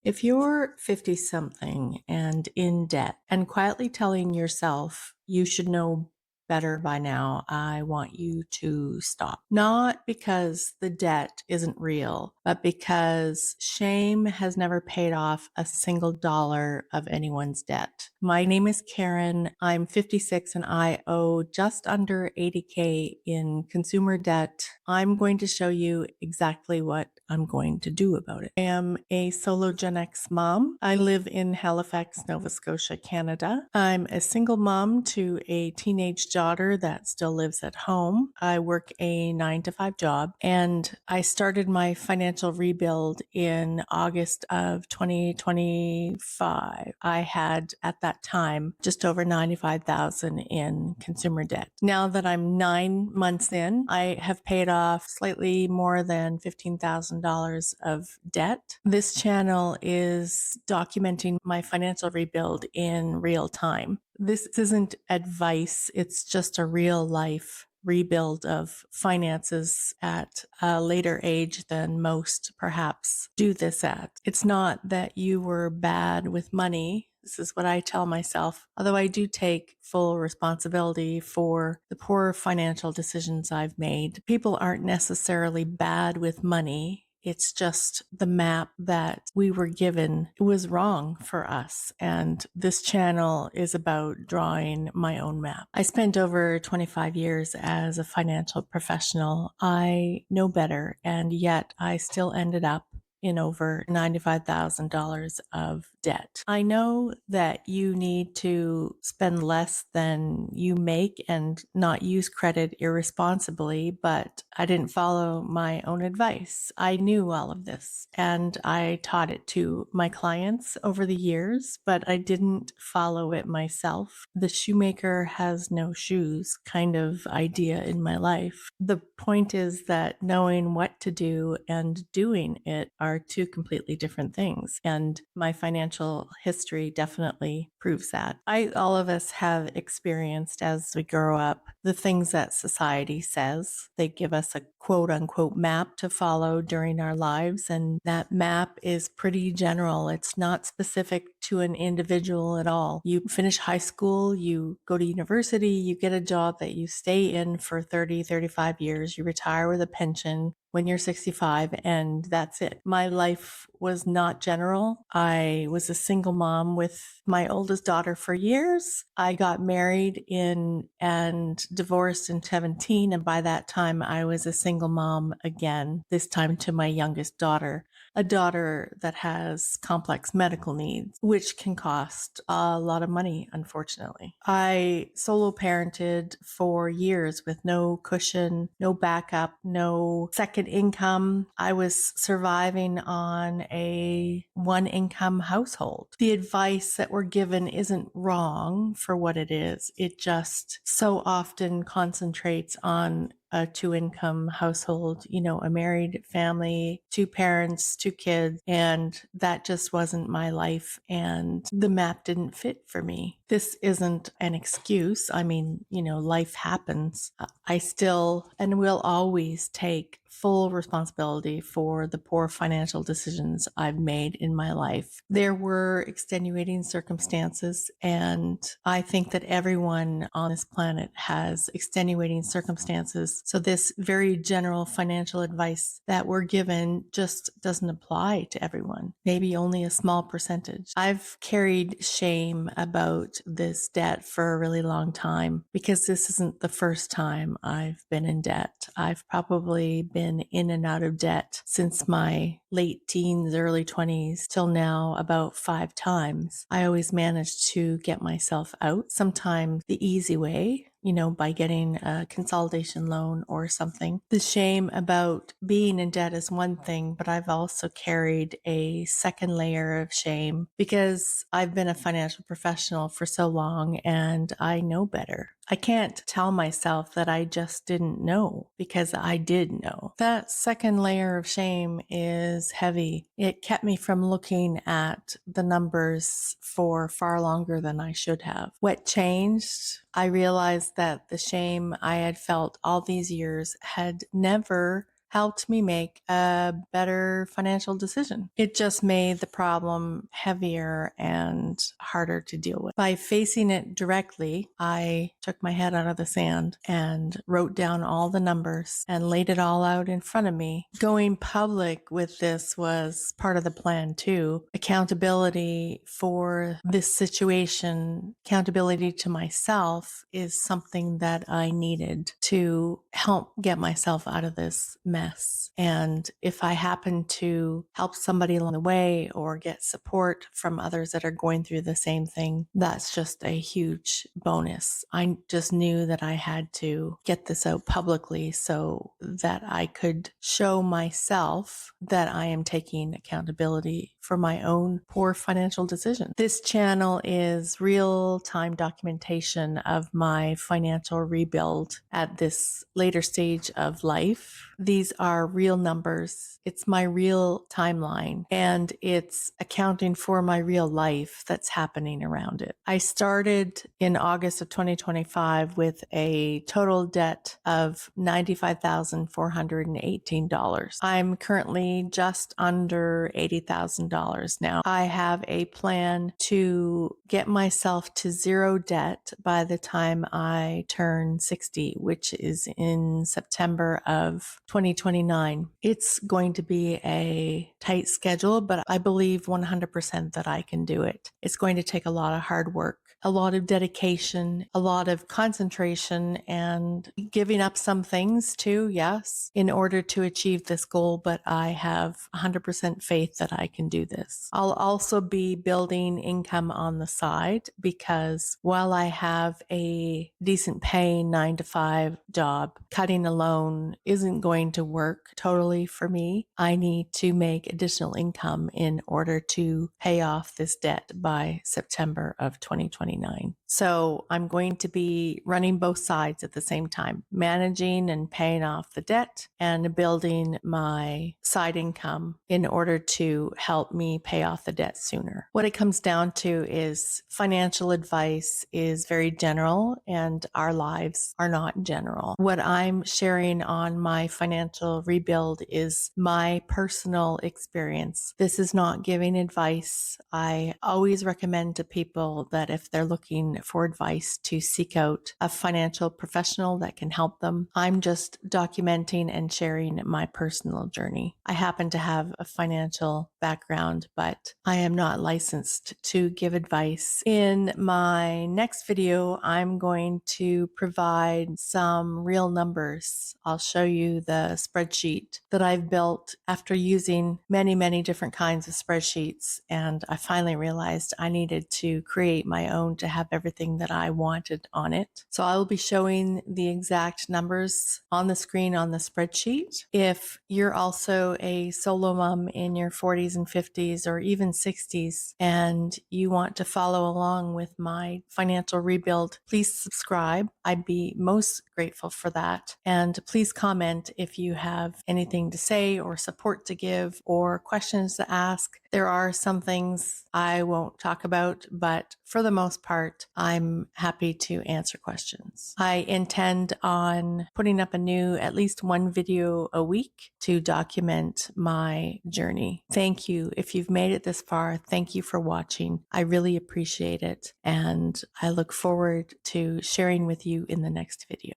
If you're 50 something and in debt and quietly telling yourself you should know better by now, I want you to stop. Not because the debt isn't real, but because shame has never paid off a single dollar of anyone's debt. My name is Karen. I'm 56 and I owe just under 80K in consumer debt. I'm going to show you exactly what I'm going to do about it. I am a SoloGenX mom. I live in Halifax, Nova Scotia, Canada. I'm a single mom to a teenage daughter that still lives at home. I work a 9 to 5 job, and I started my financial rebuild in August of 2025. I had at that time just over 95,000 in consumer debt. Now that I'm 9 months in, I have paid off slightly more than $15,000 of debt. This channel is documenting my financial rebuild in real time. This isn't advice, it's just a real life rebuild of finances at a later age than most perhaps do this at. It's not that you were bad with money. This is what I tell myself, although I do take full responsibility for the poor financial decisions I've made. People aren't necessarily bad with money. It's just the map that we were given was wrong for us. And this channel is about drawing my own map. I spent over 25 years as a financial professional. I know better, and yet I still ended up in over $95,000 of debt. I know that you need to spend less than you make and not use credit irresponsibly, but I didn't follow my own advice. I knew all of this and I taught it to my clients over the years, but I didn't follow it myself. The shoemaker has no shoes kind of idea in my life. The point is that knowing what to do and doing it are two completely different things. And my financial history definitely proves that. All of us have experienced as we grow up the things that society says. They give us a quote unquote map to follow during our lives. And that map is pretty general. It's not specific to an individual at all. You finish high school, you go to university, you get a job that you stay in for 30, 35 years, you retire with a pension when you're 65, and that's it. My life was not general. I was a single mom with my oldest daughter for years. I got married in and divorced in 17, and by that time I was a single mom again, this time to my youngest daughter, a daughter that has complex medical needs, which can cost a lot of money, unfortunately. I solo parented for years with no cushion, no backup, no second income. I was surviving on a one income household. The advice that we're given isn't wrong for what it is. It just so often concentrates on a 2 income household, a married family, 2 parents, 2 kids, and that just wasn't my life. And the map didn't fit for me. This isn't an excuse. I mean, life happens. I still and will always take full responsibility for the poor financial decisions I've made in my life. There were extenuating circumstances, and I think that everyone on this planet has extenuating circumstances. So this very general financial advice that we're given just doesn't apply to everyone, maybe only a small percentage. I've carried shame about this debt for a really long time because this isn't the first time I've been in debt. I've probably been in and out of debt since my late teens, early 20s till now about 5 times. I always managed to get myself out, sometimes the easy way, by getting a consolidation loan or something. The shame about being in debt is one thing, but I've also carried a second layer of shame because I've been a financial professional for so long and I know better. I can't tell myself that I just didn't know because I did know. That second layer of shame is heavy. It kept me from looking at the numbers for far longer than I should have. What changed? I realized that the shame I had felt all these years had never helped me make a better financial decision. It just made the problem heavier and harder to deal with. By facing it directly, I took my head out of the sand and wrote down all the numbers and laid it all out in front of me. Going public with this was part of the plan too. Accountability for this situation, accountability to myself is something that I needed to help get myself out of this mess. And if I happen to help somebody along the way or get support from others that are going through the same thing, that's just a huge bonus. I just knew that I had to get this out publicly so that I could show myself that I am taking accountability for my own poor financial decisions. This channel is real-time documentation of my financial rebuild at this later stage of life. These are real numbers. It's my real timeline, and it's accounting for my real life that's happening around it. I started in August of 2025 with a total debt of $95,418. I'm currently just under $80,000 now. I have a plan to get myself to zero debt by the time I turn 60, which is in September of 2029. It's going to be a tight schedule, but I believe 100% that I can do it. It's going to take a lot of hard work, a lot of dedication, a lot of concentration, and giving up some things too, yes, in order to achieve this goal. But I have 100% faith that I can do this. I'll also be building income on the side because while I have a decent paying 9-to-5 job, cutting a loan isn't going to work totally for me. I need to make additional income in order to pay off this debt by September of 2029. So I'm going to be running both sides at the same time, managing and paying off the debt and building my side income in order to help me pay off the debt sooner. What it comes down to is financial advice is very general and our lives are not general. What I'm sharing on my financial rebuild is my personal experience. This is not giving advice. I always recommend to people that if they're looking for advice to seek out a financial professional that can help them. I'm just documenting and sharing my personal journey. I happen to have a financial background, but I am not licensed to give advice. In my next video, I'm going to provide some real numbers. I'll show you the spreadsheet that I've built after using many, many different kinds of spreadsheets. And I finally realized I needed to create my own to have everything that I wanted on it. So I will be showing the exact numbers on the screen on the spreadsheet. If you're also a solo mom in your 40s and 50s or even 60s and you want to follow along with my financial rebuild, please subscribe. I'd be most grateful for that. And please comment if you have anything to say or support to give or questions to ask. There are some things I won't talk about, but for the most part, I'm happy to answer questions. I intend on putting up at least one video a week to document my journey. Thank you. If you've made it this far, thank you for watching. I really appreciate it. And I look forward to sharing with you in the next video.